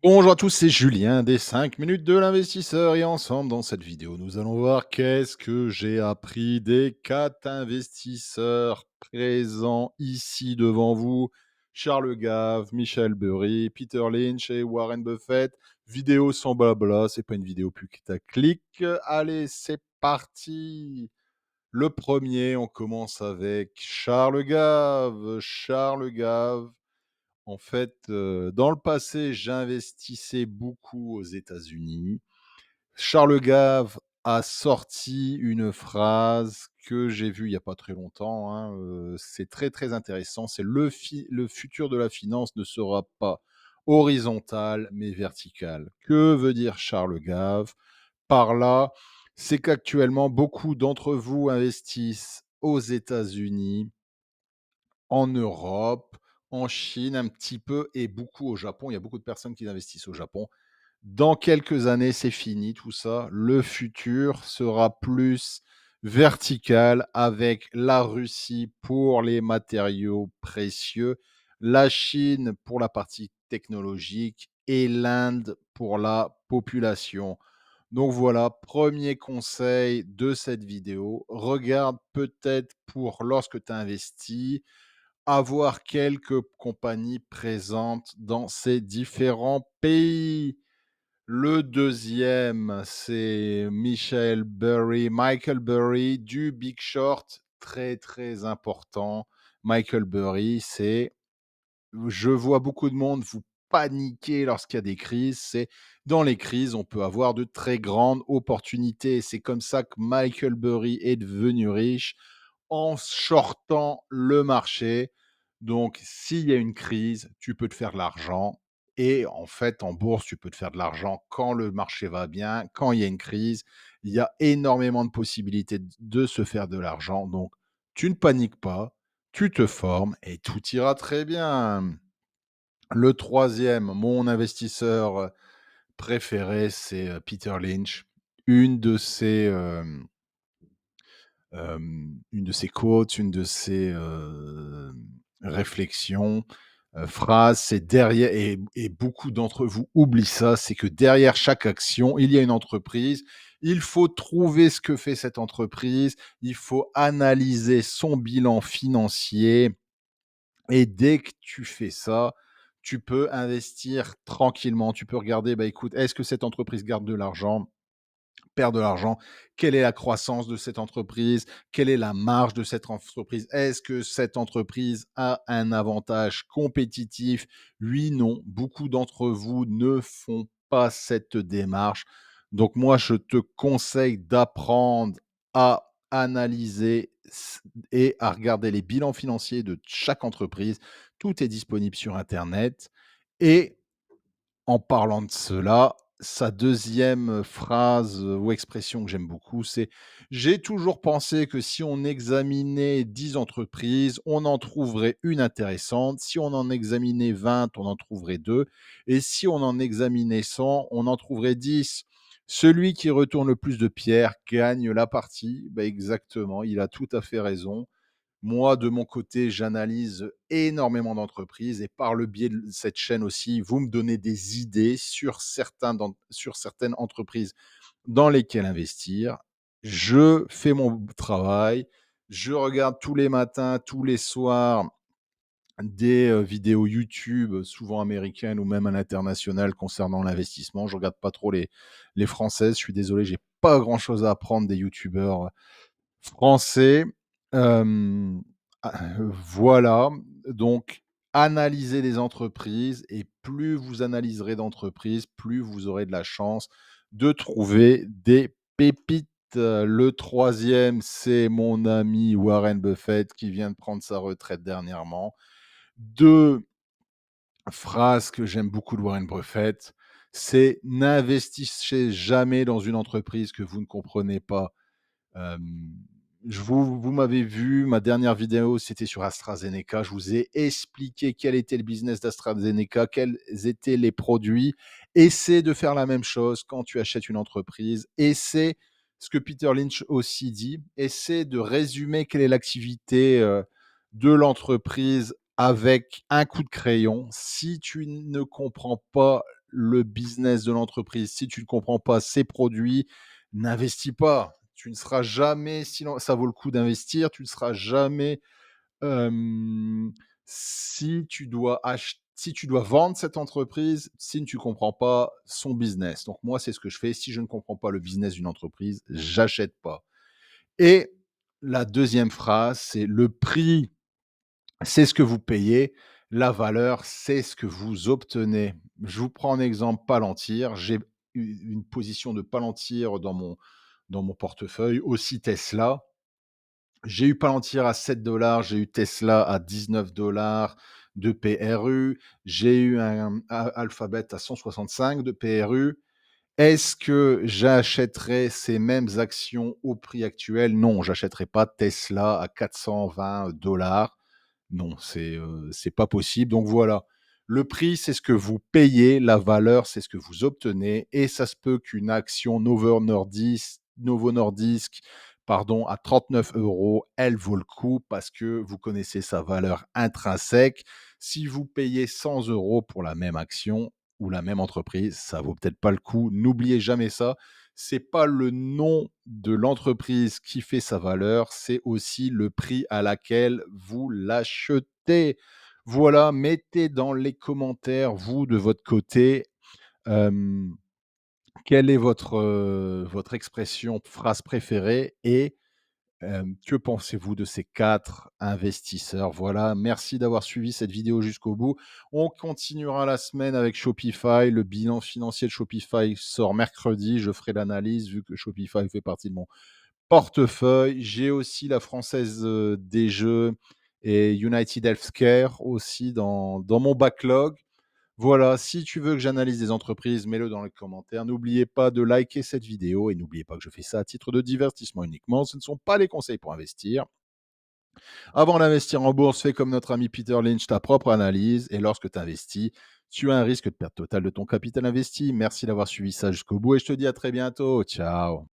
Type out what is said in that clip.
Bonjour à tous, c'est Julien des 5 minutes de l'investisseur et ensemble dans cette vidéo, nous allons voir qu'est-ce que j'ai appris des 4 investisseurs présents ici devant vous. Charles Gave, Michel Burry, Peter Lynch et Warren Buffett. Vidéo sans blabla, c'est pas une vidéo putaclic. Allez, c'est parti. Le premier, on commence avec Charles Gave. Charles Gave, en fait, dans le passé, j'investissais beaucoup aux États-Unis. Charles Gave a sorti une phrase que j'ai vue il y a pas très longtemps, hein, c'est très, très intéressant. C'est: «Le futur de la finance ne sera pas horizontal, mais vertical». Que veut dire Charles Gave par là? C'est qu'actuellement, beaucoup d'entre vous investissent aux États-Unis, en Europe, en Chine un petit peu et beaucoup au Japon. Il y a beaucoup de personnes qui investissent au Japon. Dans quelques années, c'est fini tout ça. Le futur sera plus vertical avec la Russie pour les matériaux précieux, la Chine pour la partie technologique et l'Inde pour la population. Donc voilà, premier conseil de cette vidéo, regarde peut-être pour lorsque tu investis, avoir quelques compagnies présentes dans ces différents pays. Le deuxième, c'est Michael Burry du Big Short, très, très important. Michael Burry, c'est je vois beaucoup de monde vous paniquer lorsqu'il y a des crises. C'est dans les crises, on peut avoir de très grandes opportunités. C'est comme ça que Michael Burry est devenu riche en shortant le marché. Donc, s'il y a une crise, tu peux te faire de l'argent. Et en fait, en bourse, tu peux te faire de l'argent quand le marché va bien, quand il y a une crise. Il y a énormément de possibilités de se faire de l'argent. Donc, tu ne paniques pas, tu te formes et tout ira très bien. Le troisième, mon investisseur préféré, c'est Peter Lynch. Une de ses, une de ses quotes, une de ses réflexions, phrases, c'est derrière, et beaucoup d'entre vous oublient ça, c'est que derrière chaque action, il y a une entreprise. Il faut trouver ce que fait cette entreprise, il faut analyser son bilan financier et dès que tu fais ça, tu peux investir tranquillement. Tu peux regarder, bah, écoute, est-ce que cette entreprise garde de l'argent, perd de l'argent? Quelle est la croissance de cette entreprise? Quelle est la marge de cette entreprise? Est-ce que cette entreprise a un avantage compétitif? Oui, non. Beaucoup d'entre vous ne font pas cette démarche. Donc moi, je te conseille d'apprendre à analyser et à regarder les bilans financiers de chaque entreprise. Tout est disponible sur internet et en parlant de cela, sa deuxième phrase, ou expression que j'aime beaucoup, c'est: «J'ai toujours pensé que si on examinait 10 entreprises, on en trouverait une intéressante. Si on en examinait 20, on en trouverait 2. Et si on en examinait 100, on en trouverait 10. Celui qui retourne le plus de pierres gagne la partie». Bah, exactement, il a tout à fait raison. Moi, de mon côté, j'analyse énormément d'entreprises et par le biais de cette chaîne aussi, vous me donnez des idées sur certaines entreprises dans lesquelles investir. Je fais mon travail, je regarde tous les matins, tous les soirs des vidéos YouTube, souvent américaines ou même à l'international concernant l'investissement. Je regarde pas trop les françaises. Je suis désolé, j'ai pas grand-chose à apprendre des youtubeurs français. Hem, voilà, donc analysez les entreprises et plus vous analyserez d'entreprises, plus vous aurez de la chance de trouver des pépites. Le troisième, c'est mon ami Warren Buffett qui vient de prendre sa retraite dernièrement. 2 phrases que j'aime beaucoup de Warren Buffett, c'est: «N'investissez jamais dans une entreprise que vous ne comprenez pas». Hem, vous m'avez vu, ma dernière vidéo, c'était sur AstraZeneca. Je vous ai expliqué quel était le business d'AstraZeneca, quels étaient les produits. Essaie de faire la même chose quand tu achètes une entreprise. Essaie, ce que Peter Lynch aussi dit, essaie de résumer quelle est l'activité, de l'entreprise avec un coup de crayon. Si tu ne comprends pas le business de l'entreprise, si tu ne comprends pas ses produits, n'investis pas. Tu ne seras jamais si ça vaut le coup d'investir, tu ne seras jamais, hem, si tu dois vendre cette entreprise, si tu ne comprends pas son business. Donc moi, c'est ce que je fais. Si je ne comprends pas le business d'une entreprise, j'achète pas. Et la deuxième phrase, c'est: «Le prix, c'est ce que vous payez, la valeur, c'est ce que vous obtenez». Je vous prends en exemple Palantir. J'ai une position de Palantir dans mon portefeuille, aussi Tesla. J'ai eu Palantir à 7 dollars, j'ai eu Tesla à 19 $ de PRU, j'ai eu un Alphabet à 165 de PRU. Est-ce que j'achèterais ces mêmes actions au prix actuel? Non, j'achèterai pas Tesla à 420 $. Non, c'est pas possible. Donc voilà, le prix, c'est ce que vous payez, la valeur, c'est ce que vous obtenez, et ça se peut qu'une action Novo Nordisk, pardon, à 39 €, elle vaut le coup parce que vous connaissez sa valeur intrinsèque. Si vous payez 100 € pour la même action ou la même entreprise, ça vaut peut-être pas le coup. N'oubliez jamais ça. C'est pas le nom de l'entreprise qui fait sa valeur, c'est aussi le prix à laquelle vous l'achetez. Voilà, mettez dans les commentaires, vous, de votre côté, hem, quelle est votre expression, phrase préférée, et que pensez-vous de ces 4 investisseurs? Voilà, merci d'avoir suivi cette vidéo jusqu'au bout. On continuera la semaine avec Shopify. Le bilan financier de Shopify sort mercredi. Je ferai l'analyse vu que Shopify fait partie de mon portefeuille. J'ai aussi la Française, des Jeux et United Healthcare aussi dans mon backlog. Voilà, si tu veux que j'analyse des entreprises, mets-le dans les commentaires. N'oubliez pas de liker cette vidéo et n'oubliez pas que je fais ça à titre de divertissement uniquement. Ce ne sont pas les conseils pour investir. Avant d'investir en bourse, fais comme notre ami Peter Lynch, ta propre analyse, et lorsque tu investis, tu as un risque de perte totale de ton capital investi. Merci d'avoir suivi ça jusqu'au bout et je te dis à très bientôt. Ciao.